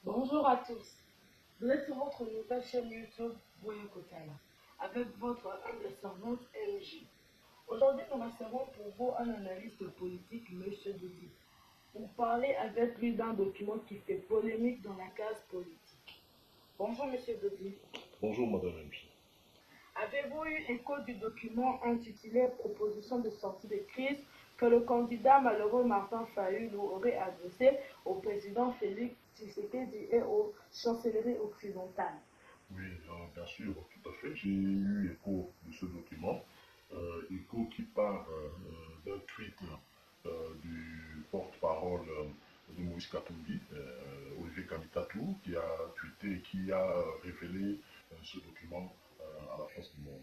Bonjour à tous. Vous êtes sur votre nouvelle chaîne YouTube Boyo Kotala avec votre humble servante MJ. Aujourd'hui, nous recevons pour vous un analyste politique, M. Dodi, pour parler avec lui d'un document qui fait polémique dans la case politique. Bonjour M. Dodi. Bonjour Madame MC. Avez-vous eu écho du document intitulé Proposition de sortie de crise que le candidat malheureux Martin Fayulu aurait adressé au président Félix Tshisekedi et aux chancelleries occidentales? Oui, bien sûr, tout à fait. J'ai eu écho de ce document, écho qui part d'un tweet du porte-parole de Moïse Katumbi, Olivier Kamitatou, qui a tweeté, qui a révélé ce document à la face du monde.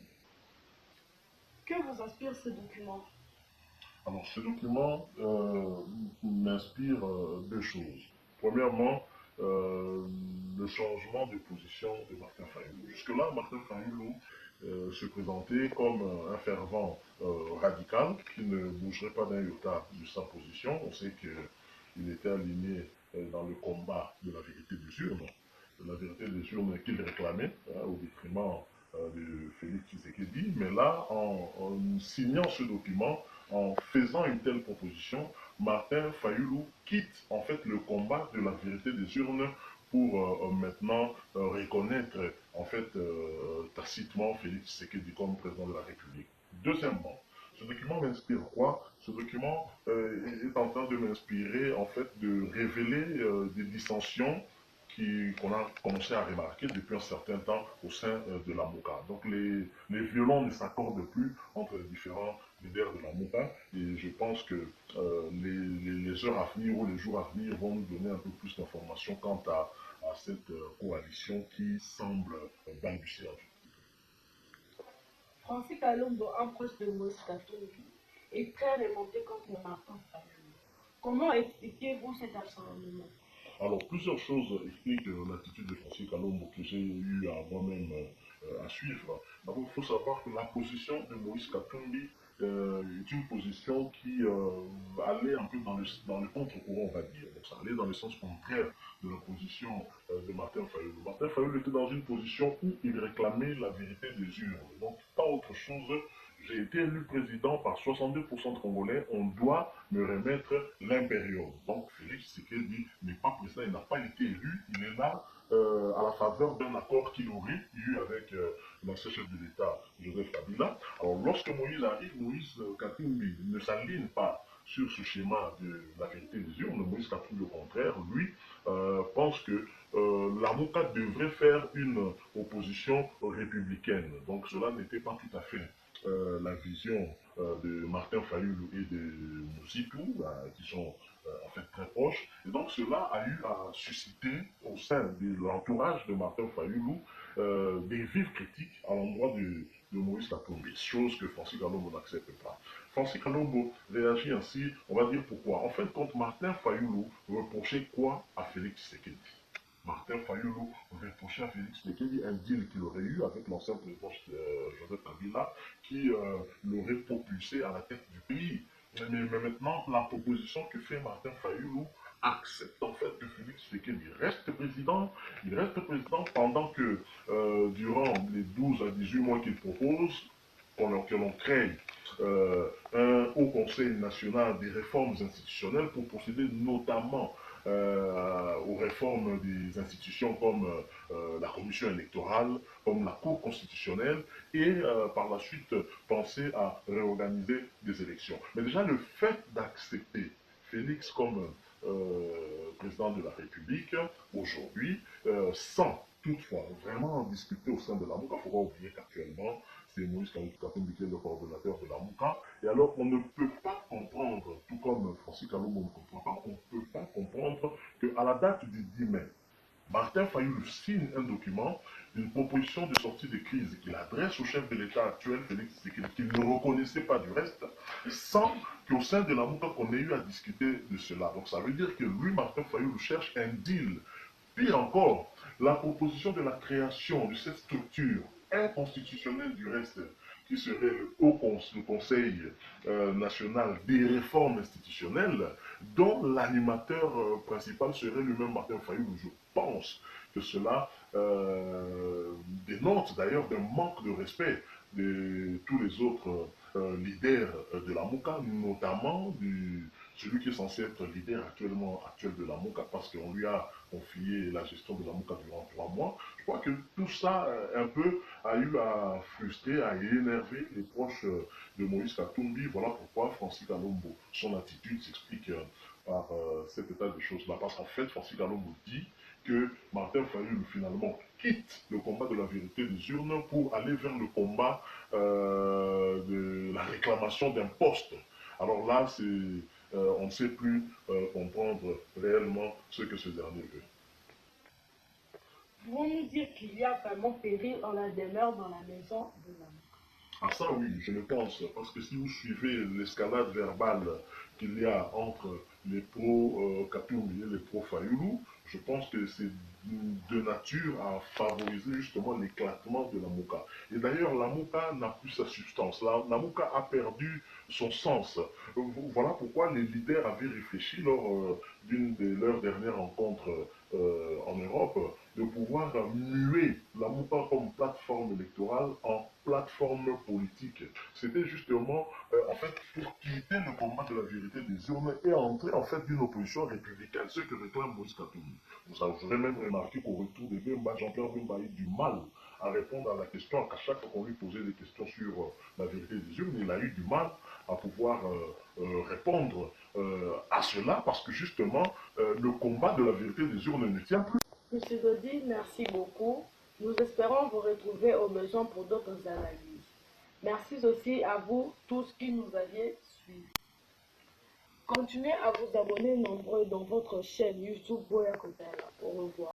Que vous inspire ce document? Alors, ce document m'inspire deux choses. Premièrement, euh, le changement de position de Martin Fayulu. Jusque-là, Martin Fayulu se présentait comme un fervent radical qui ne bougerait pas d'un iota de sa position. On sait qu'il était aligné dans le combat de la vérité des urnes, de la vérité des urnes qu'il réclamait, au détriment de Félix Tshisekedi. Mais là, en signant ce document, en faisant une telle proposition, Martin Fayulu quitte en fait le combat de la vérité des urnes pour maintenant reconnaître en fait tacitement Félix Tshisekedi comme président de la République. Deuxièmement, ce document m'inspire quoi? Ce document est en train de m'inspirer en fait de révéler des dissensions qu'on a commencé à remarquer depuis un certain temps au sein de la MOCA. Donc les violons ne s'accordent plus entre les différents leaders de la MOCA et je pense que les heures à venir ou les jours à venir vont nous donner un peu plus d'informations quant à cette coalition qui semble balbutier. Francis Kalombo, un proche de Moïse Katumbi, est très remonté contre Martin Fayulu. Comment expliquez-vous cet acharnement? Alors, plusieurs choses expliquent l'attitude de Francis Kalombo que j'ai eu à moi-même à suivre. D'abord, il faut savoir que la position de Moïse Katumbi est une position qui allait un peu dans le contre-courant, on va dire. Donc, ça allait dans le sens contraire de la position de Martin Fayulu. Martin Fayulu était dans une position où il réclamait la vérité des urnes. Donc, pas autre chose. J'ai été élu président par 62% de Congolais, on doit me remettre l'impérium. Donc Félix Tshisekedi n'est pas président, il n'a pas été élu, il est là à la faveur d'un accord qu'il aurait eu avec l'ancien chef de l'État, Joseph Kabila. Alors lorsque Moïse arrive, Moïse Katumbi ne s'aligne pas sur ce schéma de la vérité des urnes. Moïse Katumbi, au contraire, lui, pense que la MOCA devrait faire une opposition républicaine. Donc cela n'était pas tout à fait la vision de Martin Fayulu et de Moussitou, qui sont en fait très proches. Et donc cela a eu à susciter au sein de l'entourage de Martin Fayulu des vives critiques à l'endroit de Maurice Katumbi, chose que Francis Kalombo n'accepte pas. Francis Kalombo réagit ainsi, on va dire pourquoi. En fait, quand Martin Fayulu reprochait quoi à Félix Tshisekedi? Martin Fayulu reprochait à Félix Tshisekedi un deal qu'il aurait eu avec l'ancien président Joseph Kabila qui l'aurait propulsé à la tête du pays. Mais maintenant, la proposition que fait Martin Fayulu accepte en fait que Félix Tshisekedi il reste président pendant que durant les 12 à 18 mois qu'il propose, que l'on crée un haut conseil national des réformes institutionnelles pour procéder notamment aux réformes des institutions comme la commission électorale, comme la Cour constitutionnelle, et par la suite penser à réorganiser des élections. Mais déjà le fait d'accepter Félix comme président de la République aujourd'hui, sans toutefois vraiment discuter au sein de la MOUCA, il ne faut pas oublier qu'actuellement, c'est Moïse Katumbi qui est le coordonnateur de la MOUCA, et alors on ne peut pas comprendre, tout comme Francis Kalombo ne comprend pas, on ne peut pas comprendre qu'à la date du 10 mai, Martin Fayulu signe un document d'une proposition de sortie de crise qu'il adresse au chef de l'État actuel, Félix Tshisekedi, qu'il ne reconnaissait pas du reste, sans qu'au sein de la MOUCA qu'on ait eu à discuter de cela. Donc ça veut dire que lui, Martin Fayulu, cherche un deal. Pire encore, la proposition de la création de cette structure inconstitutionnelle du reste, qui serait le Conseil national des réformes institutionnelles, dont l'animateur principal serait lui-même Martin Fayulu, je pense pense que cela dénote d'ailleurs d'un manque de respect de tous les autres leaders de la Mouka, notamment celui qui est censé être leader actuel de la Mouka, parce qu'on lui a confié la gestion de la Mouka durant 3 mois. Je crois que tout ça, un peu, a eu à frustrer, à énerver les proches de Moïse Katumbi. Voilà pourquoi Francis Kalombo, son attitude s'explique par cet état de choses-là. Parce qu'en fait, Francis Kalombo dit que Martin Fayulu, finalement, quitte le combat de la vérité des urnes pour aller vers le combat de la réclamation d'un poste. Alors là, on ne sait plus comprendre réellement ce que ce dernier veut. Pouvons-nous dire qu'il y a vraiment péril en la demeure dans la maison de l'homme? Ah ça oui, je le pense, parce que si vous suivez l'escalade verbale qu'il y a entre les pro-Katumbi et les pro-Fayoulou, je pense que c'est de nature à favoriser justement l'éclatement de la Mouka. Et d'ailleurs, la Mouka n'a plus sa substance. La Mouka a perdu son sens. Voilà pourquoi les leaders avaient réfléchi lors d'une de leurs dernières rencontres en Europe de pouvoir muer la Mouka comme plateforme électorale en plateforme politique. C'était justement, en fait, pour quitter le combat de la vérité des urnes et entrer, en fait, d'une opposition républicaine, ce que réclame Moïse Katumbi. Vous aurez même remarqué qu'au retour de Bemba, Jean-Pierre Bemba a eu du mal à répondre à la question, qu'à chaque fois qu'on lui posait des questions sur la vérité des urnes, il a eu du mal à pouvoir répondre à cela, parce que justement, le combat de la vérité des urnes ne tient plus. Monsieur Dodi, merci beaucoup. Nous espérons vous retrouver au besoin pour d'autres analyses. Merci aussi à vous tous qui nous aviez suivis. Continuez à vous abonner nombreux dans votre chaîne YouTube Boya Kotala. Au revoir.